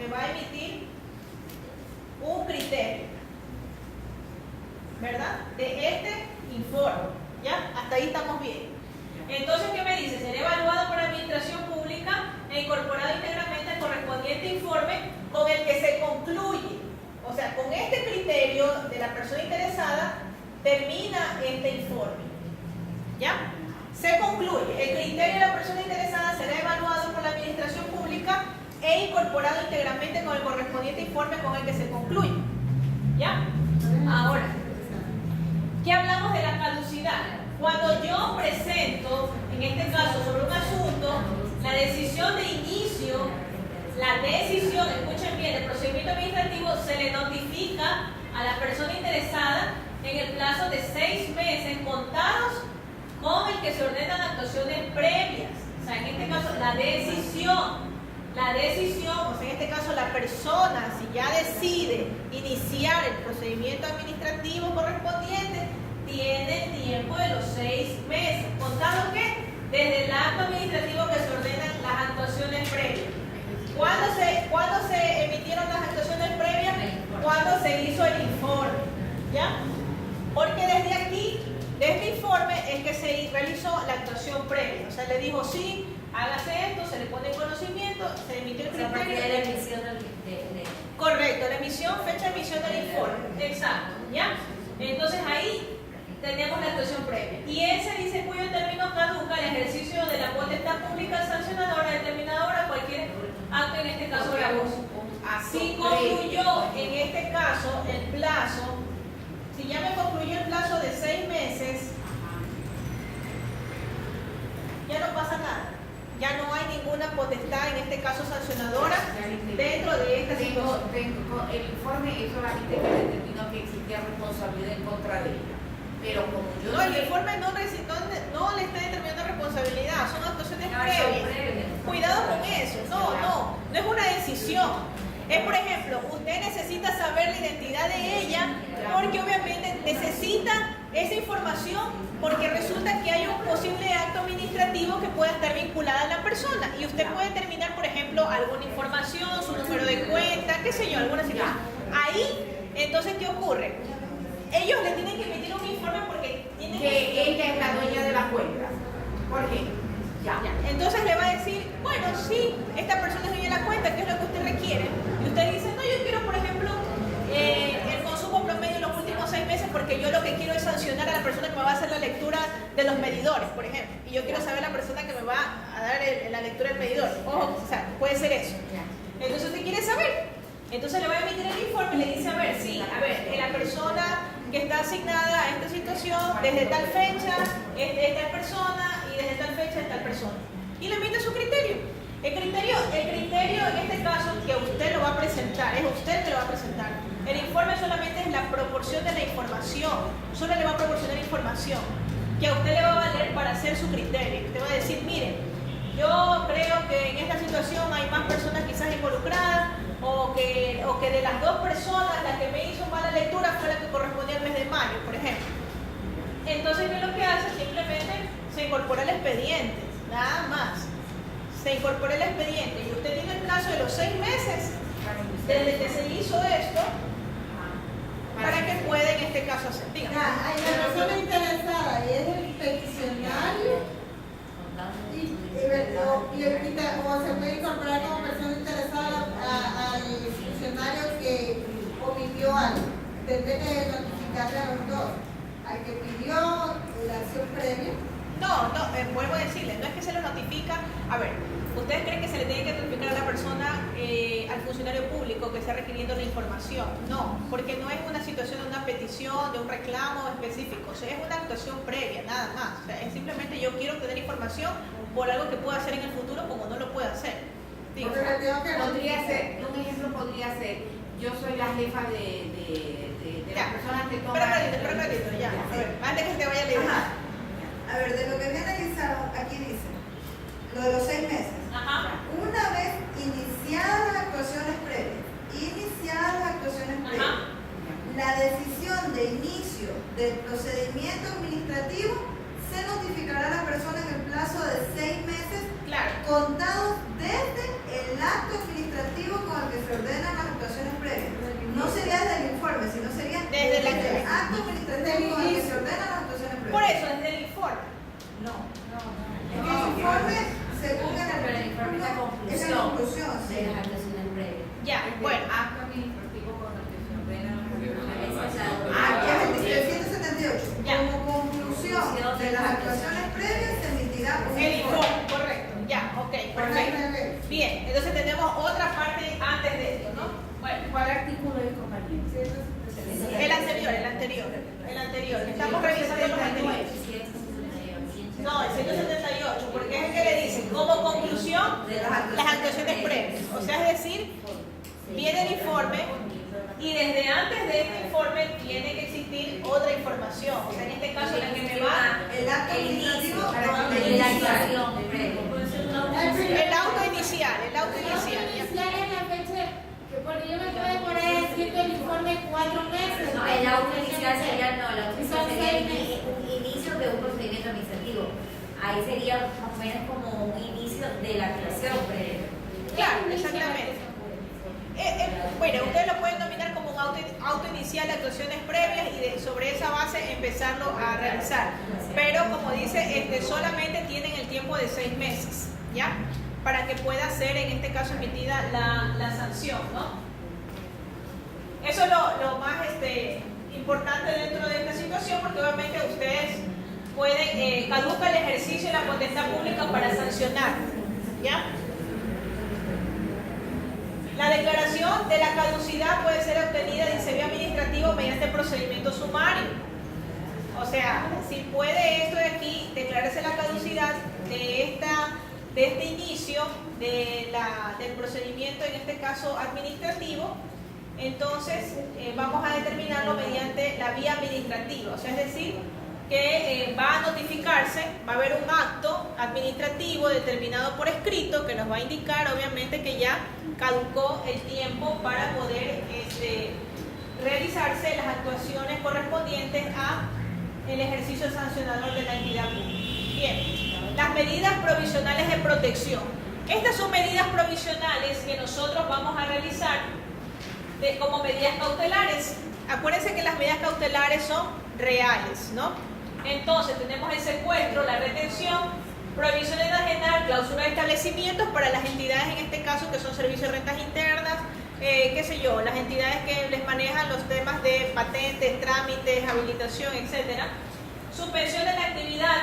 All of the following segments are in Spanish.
me va a emitir un criterio, ¿verdad? De este informe, ¿ya? Hasta ahí estamos bien. Entonces, ¿qué me dice? Será evaluado por la administración pública e incorporado íntegramente al correspondiente informe con el que se concluye. O sea, con este criterio de la persona interesada termina este informe, ¿ya? Se concluye. El criterio de la persona interesada será evaluado por la administración pública e incorporado íntegramente con el correspondiente informe con el que se concluye, ¿ya? Ahora, ¿qué hablamos de la caducidad? Cuando yo presento, en este caso, sobre un asunto, la decisión de inicio, la decisión, escuchen bien, del procedimiento administrativo se le notifica a la persona interesada en el plazo de 6 meses contados con el que se ordenan actuaciones previas. O sea, en este caso, la decisión, o sea, en este caso, la persona, si ya decide iniciar el procedimiento administrativo correspondiente, tiene el tiempo de los 6 meses. ¿Contado qué? Desde el acto administrativo que se ordenan las actuaciones previas. ¿Cuándo se emitieron las actuaciones previas? Cuando se hizo el informe, ¿ya? Porque desde aquí, de este informe, es que se realizó la actuación previa. O sea, le dijo, sí, hágase esto, se le pone en conocimiento, se emitió el criterio. La emisión Correcto, la emisión, fecha de emisión del informe. Exacto, ¿ya? Entonces ahí tenemos la actuación previa. Y ese dice cuyo término caduca el ejercicio de la potestad pública sancionadora determinadora cualquier acto, en este caso gravoso. Si concluyó en este caso el plazo, si ya me concluyó el plazo de 6 meses, ya no pasa nada. Ya no hay ninguna potestad, en este caso sancionadora, dentro de esta situación. El informe es solamente que determinó que existía responsabilidad en contra de ella. Pero como yo no, el informe no le está determinando responsabilidad, son actuaciones previas. Cuidado con eso, no es una decisión. Es, por ejemplo, usted necesita saber la identidad de ella porque obviamente necesita esa información porque resulta que hay un posible acto administrativo que pueda estar vinculada a la persona y usted puede terminar, por ejemplo, alguna información, su número de cuenta, qué sé yo, alguna situación. Ahí, entonces, ¿qué ocurre? Ellos le tienen que emitir un informe porque tienen que ella es la dueña de la cuenta. ¿Por qué? Ya. Entonces le va a decir, bueno, sí, esta persona es dueña de la cuenta, ¿qué es lo que usted requiere? Y usted dice, no, yo quiero, por ejemplo, el consumo promedio en los últimos 6 meses porque yo lo que quiero es sancionar a la persona que me va a hacer la lectura de los medidores, por ejemplo. Y yo quiero saber la persona que me va a dar la lectura del medidor. Ojo, o sea, puede ser eso. Entonces usted quiere saber. Entonces le va a emitir el informe y le dice, a ver, sí, a ver, la persona que está asignada a esta situación, desde tal fecha, es de tal persona y desde tal fecha es tal persona. Y le emite su criterio. El criterio en este caso que usted lo va a presentar, es usted que lo va a presentar. El informe solamente es la proporción de la información, solo le va a proporcionar información que a usted le va a valer para hacer su criterio. Usted va a decir, mire, yo creo que en esta situación hay más personas quizás involucradas o que de las 2 personas la que me hizo mala lectura fue la que correspondía al mes de mayo, por ejemplo. Entonces, ¿qué es lo que hace? Simplemente se incorpora el expediente, nada más. Se incorpora el expediente y usted tiene el plazo de los 6 meses desde que se hizo esto para que pueda en este caso hacer. Dígame. Hay la persona interesada y es el peticionario o se puede incorporar como persona interesada al funcionario que omitió algo. Tendré que notificarle a los dos, al que pidió la acción previa. No, vuelvo a decirle, no es que se lo notifica. A ver, ¿ustedes creen que se le tiene que notificar a la persona, al funcionario público que está requiriendo la información? No, porque no es una situación de una petición, de un reclamo específico, o sea, es una actuación previa, nada más. O sea, es simplemente yo quiero obtener información por algo que pueda hacer en el futuro como no lo puede hacer. Podría ser, un ejemplo podría ser, yo soy la jefa de las personas que toman... Espera un ratito, ya. A ver, antes que se te vaya a leer. A ver, de lo que me analizaron, aquí dice, lo de los 6 meses. Ajá. Una vez iniciadas las actuaciones previas, la decisión de inicio del procedimiento administrativo se notificará a la persona en el plazo de 6 meses Claro. contados desde el acto administrativo con el que se de las actuaciones previas. Ya, bueno. Acto administrativo con la que se ordena las actuaciones. Ya es el 178. Ya. Como conclusión de las actuaciones previas se emitirá un El informe. informe, correcto. Ya, ok, perfecto. Bien, entonces tenemos otra parte antes de esto, ¿no? Bueno, ¿Cuál artículo es, compañero? el anterior. Estamos revisando los anteriores. No, el 178, porque es el que le dice, como conclusión, las actuaciones previas. O sea, es decir, viene el informe y desde antes de este informe tiene que existir otra información. O sea, en este caso, la que me va, El acto administrativo La probablemente. actuación previa. el auto inicial, ya. Inicial es la fecha que porque yo me quedé por ahí escrito el informe 4 meses. No, el auto inicial sería, no, el auto inicial Son sería 6 meses. un inicio de un procedimiento administrativo. Ahí sería más o menos como un inicio de la actuación previa. Claro, exactamente. Bueno, ustedes lo pueden nominar como un auto inicial de actuaciones previas y sobre esa base empezarlo a realizar. Pero como dice, solamente tienen el tiempo de 6 meses, ¿ya? Para que pueda ser en este caso emitida la sanción, ¿no? Eso es lo más importante dentro de esta situación, porque obviamente ustedes pueden, caduca el ejercicio de la potestad pública para sancionar, ¿ya? La declaración de la caducidad puede ser obtenida de vía administrativo mediante procedimiento sumario. O sea, si puede esto de aquí declararse la caducidad de este inicio del procedimiento, en este caso administrativo, entonces vamos a determinarlo mediante la vía administrativa. O sea, es decir, que va a notificarse, va a haber un acto administrativo determinado por escrito que nos va a indicar obviamente que ya caducó el tiempo para poder realizarse las actuaciones correspondientes a el ejercicio sancionador de la entidad pública. Bien, las medidas provisionales de protección. Estas son medidas provisionales que nosotros vamos a realizar como medidas cautelares. Acuérdense que las medidas cautelares son reales, ¿no? Entonces tenemos el secuestro, la retención, prohibición de enajenar, clausura de establecimientos para las entidades en este caso que son servicios de rentas internas, qué sé yo, las entidades que les manejan los temas de patentes, trámites, habilitación, etcétera. Suspensión de la actividad,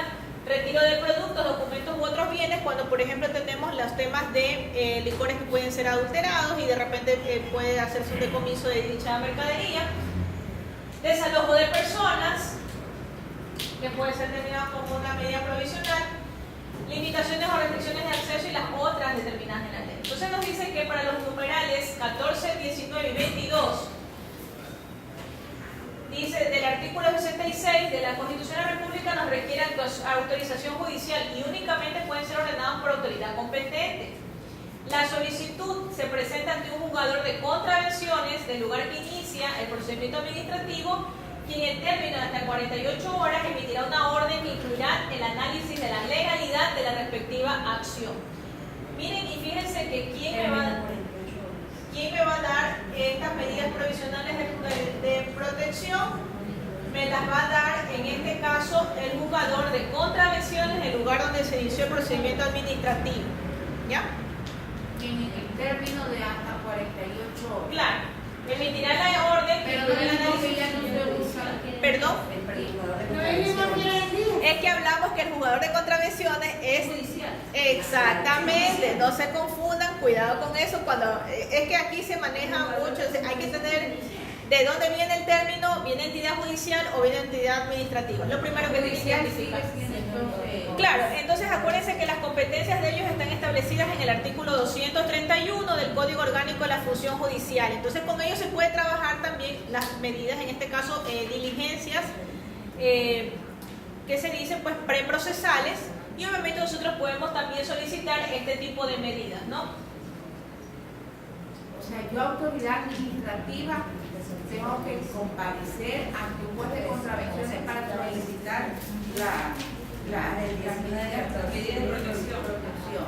retiro de productos, documentos u otros bienes cuando por ejemplo tenemos los temas de licores que pueden ser adulterados y de repente puede hacerse un decomiso de dicha mercadería. Desalojo de personas, que puede ser determinado como una medida provisional, limitaciones o restricciones de acceso y las otras determinadas en la ley. Entonces nos dice que para los numerales 14, 19 y 22, dice del artículo 66 de la Constitución de la República nos requiere autorización judicial y únicamente pueden ser ordenados por autoridad competente. La solicitud se presenta ante un juzgador de contravenciones del lugar que inicia el procedimiento administrativo, quien en términos de hasta 48 horas emitirá una orden que incluirá el análisis de la legalidad de la respectiva acción. Miren y fíjense que ¿quién me va a dar estas medidas provisionales de protección? Me las va a dar en este caso el juzgador de contravenciones, el lugar donde se inició el procedimiento administrativo. ¿Ya? En el término de hasta 48 horas. Claro. Emitirá la orden que Pero incluye el no que análisis. ya no se usa. ¿Perdón? No es mismo que Es que hablamos que el jugador de contravenciones es Judicial. exactamente, no se confundan, cuidado con eso, cuando es que aquí se maneja mucho, hay que tener de dónde viene el término, viene entidad judicial o viene entidad administrativa, lo primero que tienen que identificar. Claro, entonces acuérdense que las competencias de ellos están establecidas en el artículo 231 del Código Orgánico de la Función Judicial, entonces con ellos se puede trabajar también las medidas, en este caso diligencias, que se dicen pues preprocesales, y obviamente nosotros podemos también solicitar este tipo de medidas, ¿no? O sea, yo autoridad administrativa tengo que comparecer ante un juez de contravenciones para solicitar las medidas de protección.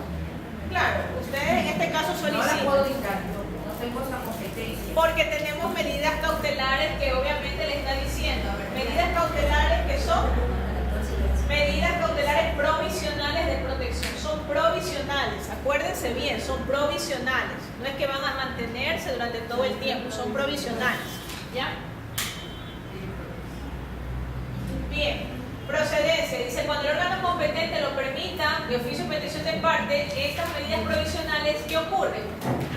Claro, ustedes en este caso No la solicitan. puedo dictar, no tengo esa competencia. Porque tenemos medidas cautelares que obviamente le está diciendo. A ver, medidas cautelares que son medidas cautelares provisionales de protección. Son provisionales, acuérdense bien, son provisionales. no es que van a mantenerse durante todo el tiempo, son provisionales, ¿ya? Bien, procedencia, dice, cuando el órgano competente lo permita, de oficio o petición de parte, estas medidas provisionales, ¿qué ocurre?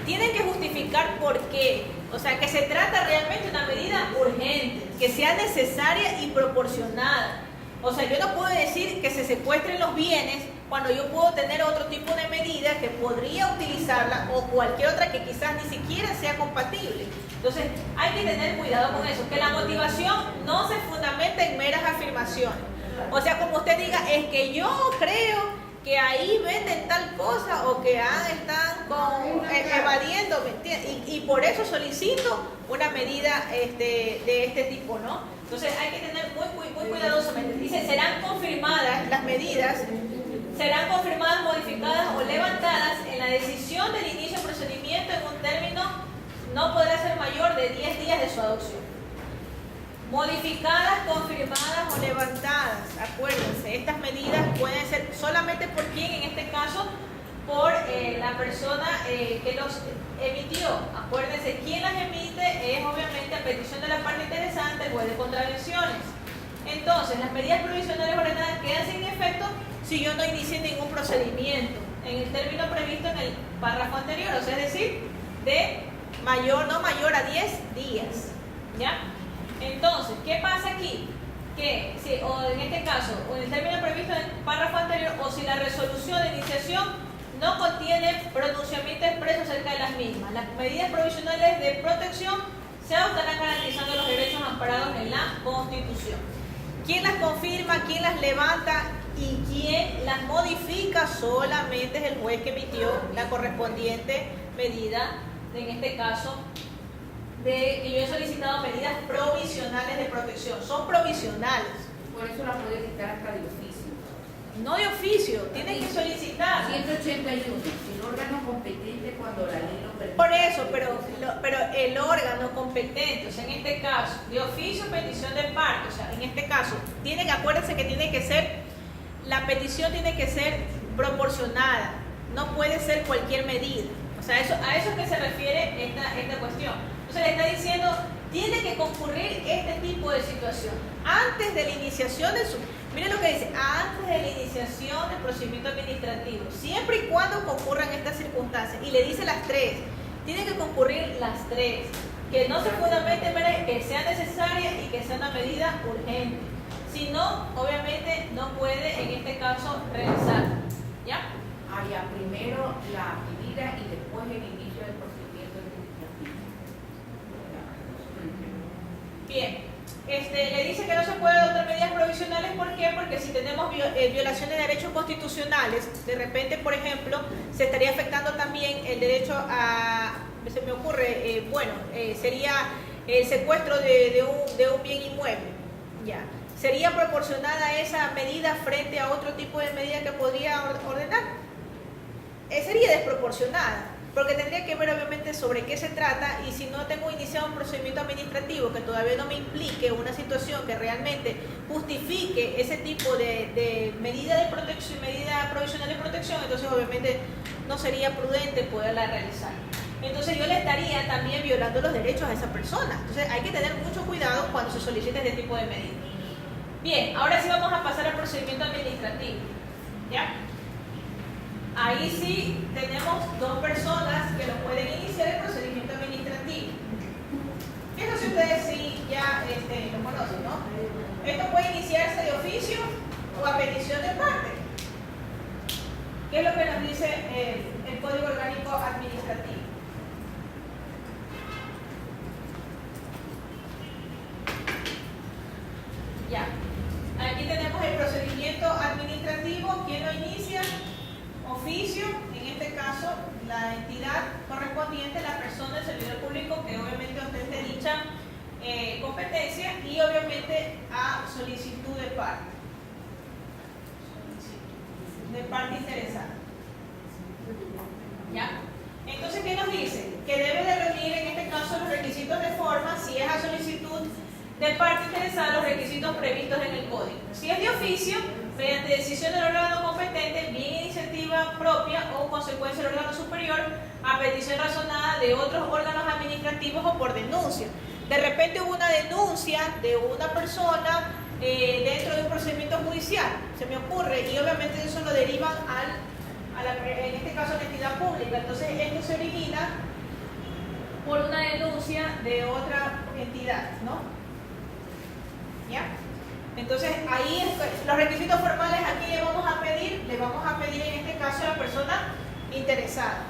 Tienen que justificar por qué, o sea, que se trata realmente de una medida urgente, que sea necesaria y proporcionada. O sea, yo no puedo decir que se secuestren los bienes cuando yo puedo tener otro tipo de medida que podría utilizarla o cualquier otra que quizás ni siquiera sea compatible. Entonces, hay que tener cuidado con eso, que la motivación no se fundamenta en meras afirmaciones. O sea, como usted diga, es que yo creo que ahí venden tal cosa o que están evadiendo, ¿me entiendes? Y por eso solicito una medida de este tipo, ¿no? Entonces hay que tener muy cuidadosamente. Dice, serán confirmadas las medidas, serán confirmadas, modificadas o levantadas en la decisión del inicio del procedimiento en un término no podrá ser mayor de 10 días de su adopción. Modificadas, confirmadas o levantadas, acuérdense, estas medidas pueden ser solamente por quién, en este caso, por la persona que los emitió. Acuérdense, quién las emite es obviamente a petición de la parte interesante, el juez de contravenciones. Entonces, las medidas provisionales ordenadas quedan sin efecto si yo no inicié ningún procedimiento en el término previsto en el párrafo anterior, o sea, es decir, de no mayor a 10 días, ¿ya? Entonces, ¿qué pasa aquí? Que si, o en este caso, o en el término previsto en el párrafo anterior, o si la resolución de iniciación no contiene pronunciamiento expreso acerca de las mismas, las medidas provisionales de protección se estarán garantizando los derechos amparados en la Constitución. ¿Quién las confirma? ¿Quién las levanta? Y quien las modifica solamente es el juez que emitió la correspondiente medida, en este caso, que yo he solicitado medidas provisionales de protección. Son provisionales. Por eso la puede quitar hasta de oficio. No de oficio, tienen que solicitar. 181, el órgano competente cuando la ley lo permite. Por eso, pero el órgano competente, o sea, en este caso, de oficio, petición de parte, o sea, en este caso, acuérdense que tiene que ser, la petición tiene que ser proporcionada, no puede ser cualquier medida. O sea, a eso es que se refiere esta cuestión. Entonces le está diciendo, tiene que concurrir este tipo de situación. Antes de la iniciación miren lo que dice, antes de la iniciación del procedimiento administrativo, siempre y cuando concurran estas circunstancias, y le dice las tres, tienen que concurrir las tres, que no se fundamente en que sea necesaria y que sea una medida urgente. Si no, obviamente no puede en este caso realizar. ¿Ya? Ya, primero la medida y después el inicio del procedimiento administrativo. Bien. Le dice que no se puede adoptar medidas provisionales, ¿por qué? Porque si tenemos violación de derechos constitucionales, de repente, por ejemplo, se estaría afectando también el derecho se me ocurre, sería el secuestro de un bien inmueble, ya. ¿Sería proporcionada esa medida frente a otro tipo de medida que podría ordenar? Sería desproporcionada, porque tendría que ver obviamente sobre qué se trata, y si no tengo iniciado un procedimiento administrativo que todavía no me implique una situación que realmente justifique ese tipo de medida de protección, medida provisional de protección, entonces obviamente no sería prudente poderla realizar. Entonces yo le estaría también violando los derechos a esa persona. Entonces hay que tener mucho cuidado cuando se solicite este tipo de medidas. Bien, ahora sí vamos a pasar al procedimiento administrativo, ¿ya? Ahí sí tenemos dos personas que lo pueden iniciar el procedimiento administrativo. Eso si ustedes sí ya lo conocen, ¿no? Esto puede iniciarse de oficio o a petición de parte. ¿Qué es lo que nos dice el Código Orgánico Administrativo? Ya. Aquí tenemos el procedimiento administrativo. ¿Quién lo inicia? Oficio, en este caso la entidad correspondiente, la persona del servidor público que obviamente ostente dicha competencia, y obviamente a solicitud de parte interesada. ¿Ya? Entonces, ¿qué nos dice? Que debe de reunir en este caso los requisitos de forma, si es a solicitud de parte interesada, los requisitos previstos en el código. Si es de oficio, mediante decisión del órgano competente, bien iniciativa propia o consecuencia del órgano superior, a petición razonada de otros órganos administrativos o por denuncia. De repente hubo una denuncia de una persona dentro de un procedimiento judicial, se me ocurre, y obviamente eso lo derivan en este caso a la entidad pública. Entonces esto se origina por una denuncia de otra entidad, ¿no? ¿Ya? Entonces ahí los requisitos formales aquí le vamos a pedir en este caso a la persona interesada.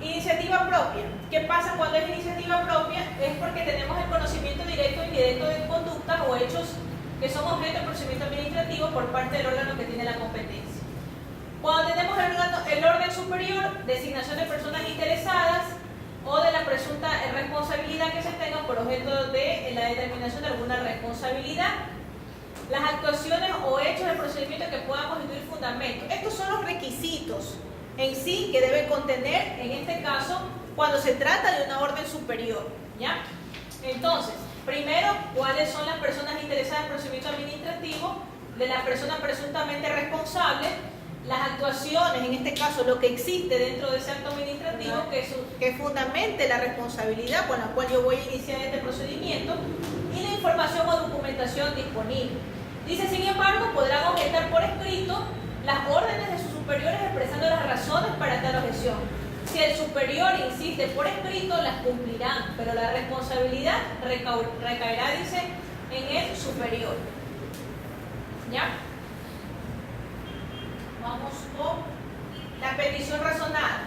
Iniciativa propia. ¿Qué pasa cuando es iniciativa propia? Es porque tenemos el conocimiento directo e indirecto de conductas o hechos que son objeto de procedimiento administrativo por parte del órgano que tiene la competencia. Cuando tenemos el orden superior, designación de personas interesadas o de la presunta responsabilidad que se tenga por objeto de la determinación de alguna responsabilidad, las actuaciones o hechos del procedimiento que puedan constituir fundamento. Estos son los requisitos en sí que debe contener, en este caso, cuando se trata de una orden superior, ¿ya? Entonces, primero, ¿cuáles son las personas interesadas en el procedimiento administrativo? De la persona presuntamente responsable, las actuaciones, en este caso, lo que existe dentro de ese acto administrativo que fundamente la responsabilidad con la cual yo voy a iniciar este procedimiento, y la información o documentación disponible. Dice, sin embargo, podrán objetar por escrito las órdenes de sus superiores expresando las razones para tal objeción. Si el superior insiste por escrito, las cumplirán, pero la responsabilidad recaerá, dice, en el superior. ¿Ya? Vamos con la petición razonada.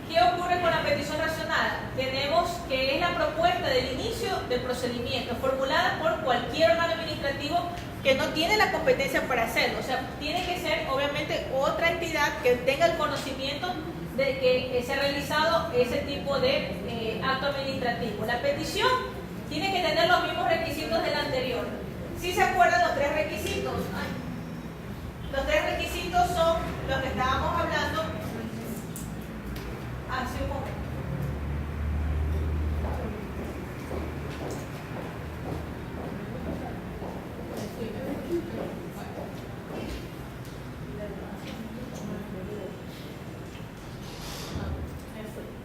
¿Qué ocurre con la petición razonada? Tenemos que es la propuesta del inicio del procedimiento formulada por cualquier órgano administrativo que no tiene la competencia para hacerlo. O sea, tiene que ser obviamente otra entidad que tenga el conocimiento de que se ha realizado ese tipo de acto administrativo. La petición tiene que tener los mismos requisitos del anterior. ¿Sí se acuerdan los tres requisitos? Los tres requisitos son los que estábamos hablando hace un momento.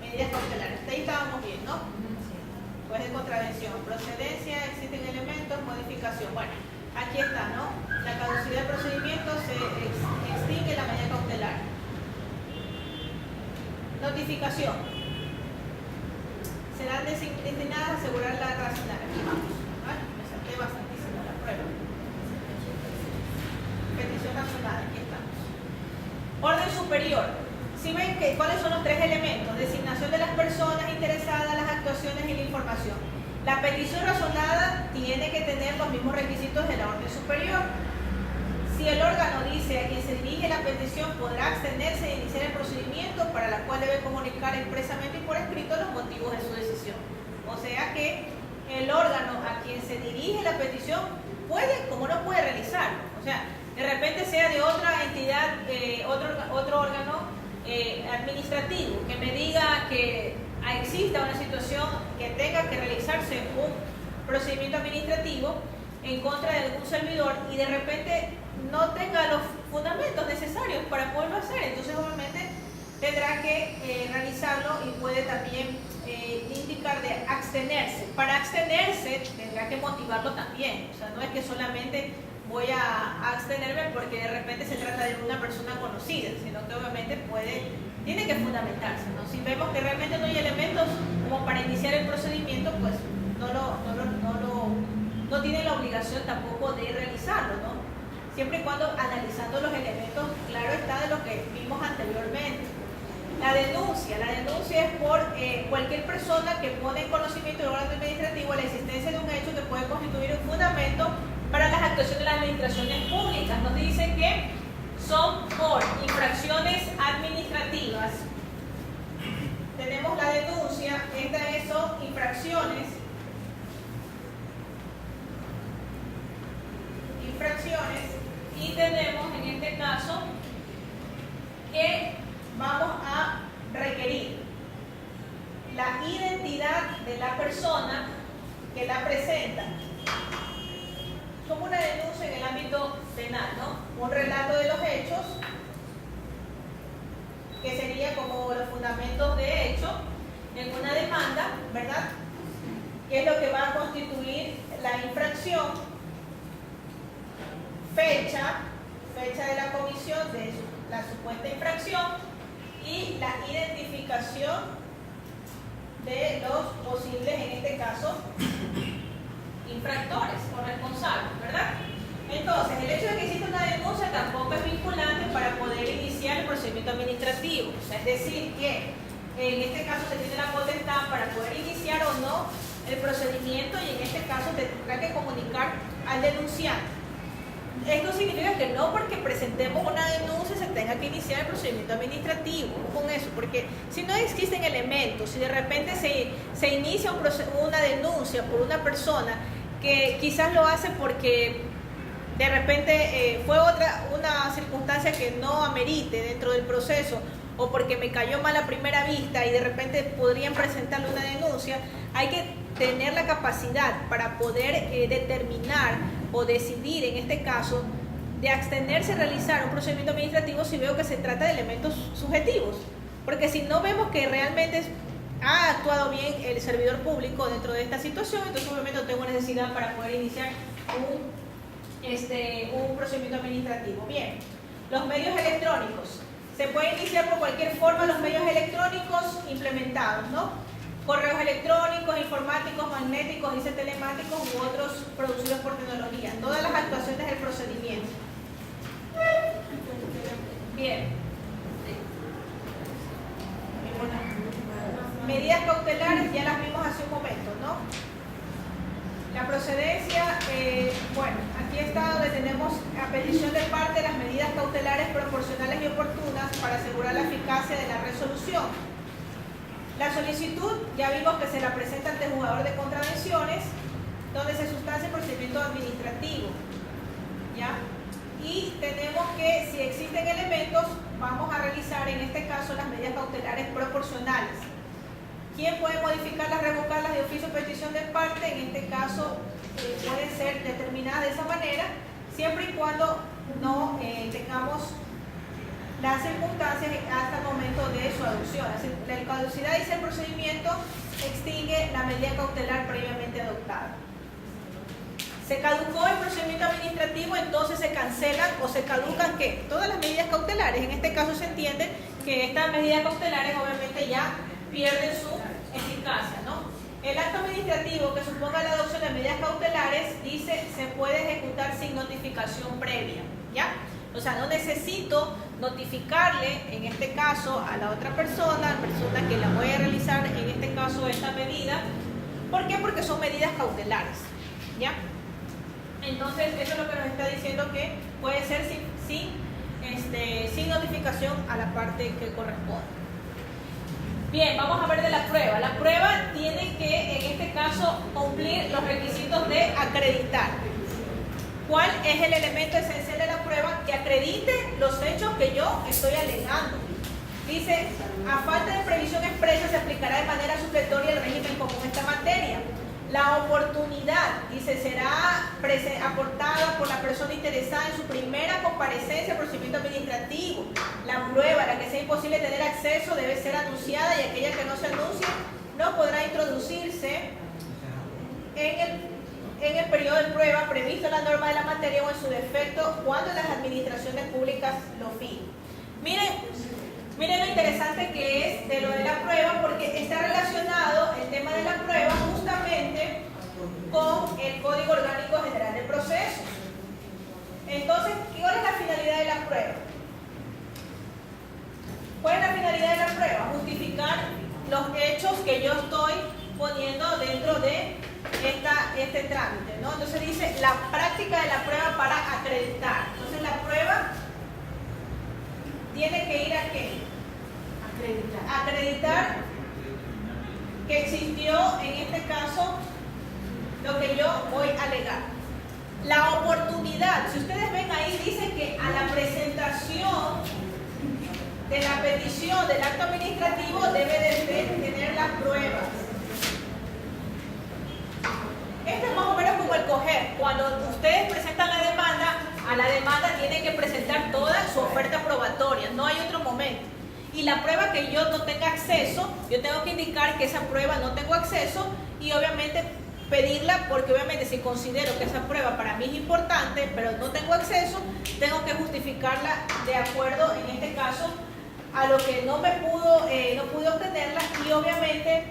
Medidas cautelares. Hasta ahí estábamos bien, ¿no? Pues de contravención, procedencia, existen elementos, modificación. Bueno, aquí está, ¿no? La caducidad del procedimiento se extingue la medida cautelar. Notificación. Serán destinadas a asegurar la racionalidad. Aquí vamos. ¿Vale? Me salté bastantísimo la prueba. Petición razonada, aquí estamos. Orden superior. Si ven que cuáles son los tres elementos: designación de las personas interesadas, las actuaciones y la información. La petición razonada tiene que tener los mismos requisitos de la orden superior. Si el órgano dice a quien se dirige la petición podrá abstenerse de iniciar el procedimiento, para la cual debe comunicar expresamente y por escrito los motivos de su decisión. O sea que el órgano a quien se dirige la petición puede, como no puede realizarlo. O sea, de repente sea de otra entidad, otro órgano administrativo, que me diga que exista una situación que tenga que realizarse un procedimiento administrativo en contra de algún servidor y de repente no tenga los fundamentos necesarios para poderlo hacer. Entonces obviamente tendrá que realizarlo y puede también indicar de abstenerse. Para abstenerse tendrá que motivarlo también. O sea, no es que solamente voy a abstenerme porque de repente se trata de una persona conocida, sino que obviamente tiene que fundamentarse, ¿no? Si vemos que realmente no hay elementos como para iniciar el procedimiento, pues no tiene la obligación tampoco de realizarlo, ¿no? Siempre y cuando analizando los elementos, claro está, de lo que vimos anteriormente. La denuncia es por cualquier persona que pone en conocimiento del órgano administrativo la existencia de un hecho que puede constituir un fundamento para las actuaciones de las administraciones públicas. Nos dice que son por infracciones administrativas. Tenemos la denuncia, son infracciones y tenemos en este caso que vamos a requerir la identidad de la persona que la presenta como una denuncia en el ámbito penal, ¿no? Un relato de los hechos, que sería como los fundamentos de hecho en una demanda, ¿verdad? Que es lo que va a constituir la infracción, fecha de la comisión de la supuesta infracción y la identificación de los posibles, en este caso, infractores o responsables, ¿verdad? Entonces, el hecho de que exista una denuncia tampoco es vinculante para poder iniciar el procedimiento administrativo. O sea, es decir, que en este caso se tiene la potestad para poder iniciar o no el procedimiento y en este caso tendrá que comunicar al denunciante. Esto significa que no porque presentemos una denuncia se tenga que iniciar el procedimiento administrativo con eso, porque si no existen elementos, si de repente se inicia una denuncia por una persona que quizás lo hace porque de repente fue una circunstancia que no amerite dentro del proceso o porque me cayó mal a primera vista y de repente podrían presentarle una denuncia, hay que tener la capacidad para poder determinar o decidir en este caso de abstenerse a realizar un procedimiento administrativo si veo que se trata de elementos subjetivos, porque si no vemos que realmente ha actuado bien el servidor público dentro de esta situación, entonces obviamente no tengo necesidad para poder iniciar un procedimiento administrativo. Bien, los medios electrónicos. Se puede iniciar por cualquier forma los medios electrónicos implementados, ¿no? Correos electrónicos, informáticos, magnéticos, IC telemáticos u otros producidos por tecnología. Todas las actuaciones del procedimiento. Bien. Medidas cautelares, ya las vimos hace un momento, ¿no? La procedencia, bueno, aquí está donde tenemos a petición de parte las medidas cautelares proporcionales y oportunas para asegurar la eficacia de la resolución. La solicitud, ya vimos que se la presenta ante el juzgador de contravenciones, donde se sustancia el procedimiento administrativo, ¿ya? Y tenemos que, si existen elementos, vamos a realizar en este caso las medidas cautelares proporcionales. ¿Quién puede modificarlas, revocarlas de oficio o petición de parte? En este caso pueden ser determinadas de esa manera, siempre y cuando no tengamos las circunstancias hasta el momento de su adopción. La caducidad dice el procedimiento extingue la medida cautelar previamente adoptada. Se caducó el procedimiento administrativo, entonces se cancelan o se caducan ¿qué? Todas las medidas cautelares. En este caso se entiende que estas medidas cautelares obviamente ya pierden su eficacia, ¿no? El acto administrativo que suponga la adopción de medidas cautelares dice se puede ejecutar sin notificación previa, ¿ya? O sea, no necesito notificarle, en este caso, a la otra persona, que la voy a realizar, en este caso, esta medida. ¿Por qué? Porque son medidas cautelares, ¿ya? Entonces, eso es lo que nos está diciendo que puede ser sin notificación a la parte que corresponde. Bien, vamos a ver de la prueba. La prueba tiene que, en este caso, cumplir los requisitos de acreditar. ¿Cuál es el elemento esencial de la prueba? Que acredite los hechos que yo estoy alegando. Dice, a falta de previsión expresa se aplicará de manera supletoria el régimen común en esta materia. La oportunidad, dice, será aportada por la persona interesada en su primera comparecencia al procedimiento administrativo. La prueba a la que sea imposible tener acceso debe ser anunciada y aquella que no se anuncie no podrá introducirse en el periodo de prueba previsto en la norma de la materia o en su defecto cuando las administraciones públicas lo fijen. Miren lo interesante que es de lo de la prueba, porque está relacionado el tema de la prueba justamente con el Código Orgánico General de Procesos. Entonces, ¿cuál es la finalidad de la prueba? ¿Cuál es la finalidad de la prueba? Justificar los hechos que yo estoy poniendo dentro de este trámite, ¿no? Entonces dice la práctica de la prueba para acreditar. Entonces la prueba tiene que ir a ¿qué? Acreditar que existió en este caso lo que yo voy a alegar. La oportunidad, si ustedes ven ahí, dice que a la presentación de la petición del acto administrativo debe de tener las pruebas. Esto es más o menos como el coger. Cuando ustedes presentan la prueba que yo no tenga acceso, yo tengo que indicar que esa prueba no tengo acceso y obviamente pedirla, porque obviamente si considero que esa prueba para mí es importante, pero no tengo acceso, tengo que justificarla de acuerdo, en este caso, a lo que no pude obtenerla, y obviamente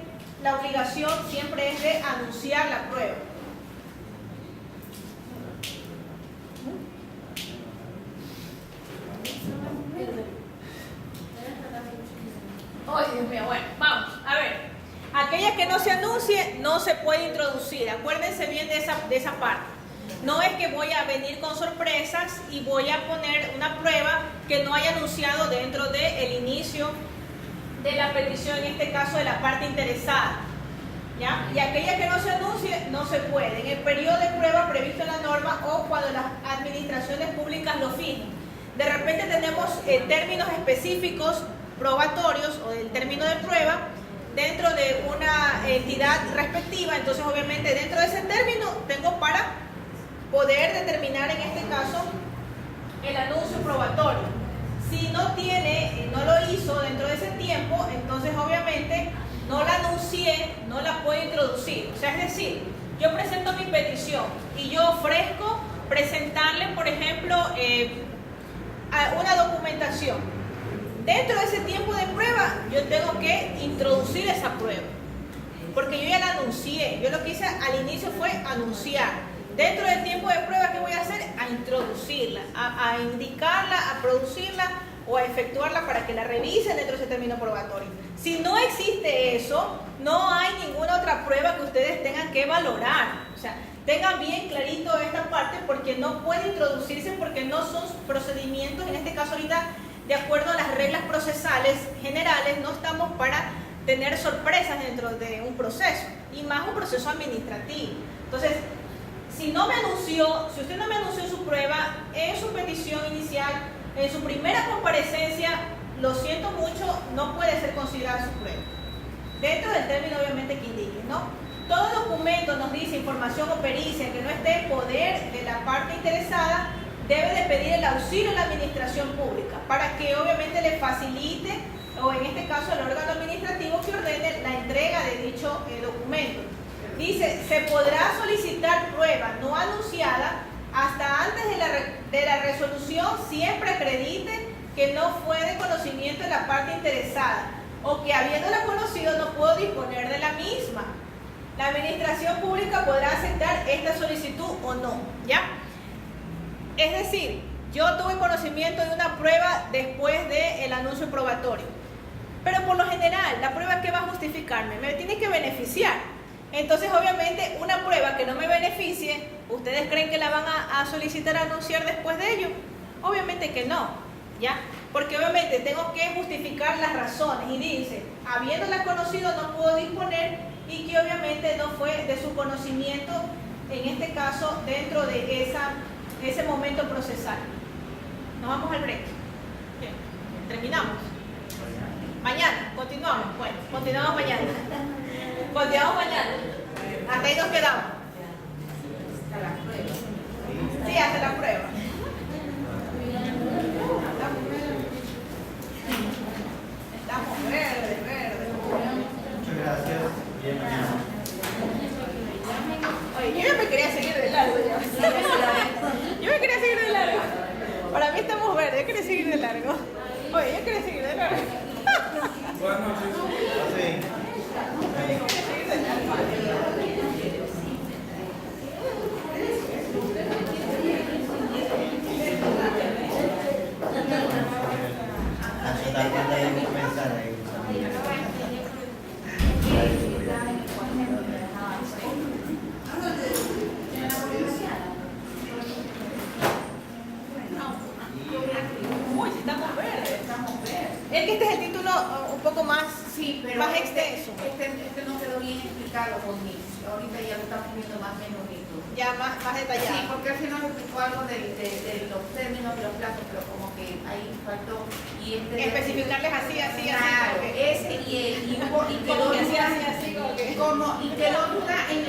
la obligación siempre es de anunciar la prueba. Ay, Dios mío, bueno, vamos, a ver. Aquella que no se anuncie no se puede introducir. Acuérdense bien de esa parte. No es que voy a venir con sorpresas y voy a poner una prueba que no haya anunciado dentro del inicio de la petición, en este caso de la parte interesada, ¿ya? Y aquella que no se anuncie no se puede. En el periodo de prueba previsto en la norma o cuando las administraciones públicas lo fijen. De repente tenemos términos específicos probatorios o del término de prueba dentro de una entidad respectiva, entonces obviamente dentro de ese término tengo para poder determinar en este caso el anuncio probatorio. Si no lo hizo dentro de ese tiempo, entonces obviamente no la anuncié, no la puedo introducir. O sea, es decir, yo presento mi petición y yo ofrezco presentarle, por ejemplo, una documentación. Dentro de ese tiempo de prueba, yo tengo que introducir esa prueba, porque yo ya la anuncié. Yo lo que hice al inicio fue anunciar. Dentro del tiempo de prueba, ¿qué voy a hacer? A introducirla, a indicarla, a producirla o a efectuarla para que la revisen dentro de ese término probatorio. Si no existe eso, no hay ninguna otra prueba que ustedes tengan que valorar. O sea, tengan bien clarito esta parte, porque no puede introducirse, porque no son procedimientos, en este caso ahorita, de acuerdo a las reglas procesales generales, no estamos para tener sorpresas dentro de un proceso, y más un proceso administrativo. Entonces, si usted no me anunció su prueba en su petición inicial, en su primera comparecencia, lo siento mucho, no puede ser considerada su prueba. Dentro del término obviamente que indique, ¿no? Todo documento nos dice información o pericia que no esté en poder de la parte interesada, debe de pedir el auxilio de la administración pública para que obviamente le facilite, o en este caso el órgano administrativo que ordene la entrega de dicho documento. Dice, se podrá solicitar prueba no anunciada hasta antes de la resolución, siempre acredite que no fue de conocimiento de la parte interesada o que habiéndola conocido no puedo disponer de la misma. La administración pública podrá aceptar esta solicitud o no, ¿ya? Es decir, yo tuve conocimiento de una prueba después del anuncio probatorio, pero por lo general, ¿la prueba qué va a justificarme? Me tiene que beneficiar. Entonces, obviamente, una prueba que no me beneficie, ¿ustedes creen que la van a solicitar a anunciar después de ello? Obviamente que no, ¿ya? Porque obviamente tengo que justificar las razones, y dice, habiéndola conocido no puedo disponer, y que obviamente no fue de su conocimiento, en este caso, dentro de ese momento procesal. Nos vamos al break. Bien, terminamos. Mañana, continuamos. Bueno, continuamos mañana. Continuamos mañana. Hasta ahí nos quedamos. Hasta la prueba. Sí, hasta la prueba. Estamos verdes. Muchas gracias. Bien, mañana. Oye, yo ya me quería seguir de largo ya. Yo me quería seguir de largo. Para mí estamos verdes, yo quería seguir de largo. Oye, yo quería seguir de largo. Buenas noches. Sí. Uy, si estamos verdes. Es que este es el título un poco más, Sí, pero más extenso. Este no quedó bien explicado conmigo. Ahorita ya lo estamos viendo más bonito. Ya más detallado. Sí, porque al final explicó algo de los términos de los plazos, pero como que ahí faltó. Y Especificarles así. Claro, porque- ese y como que así, como que- y quedó duda en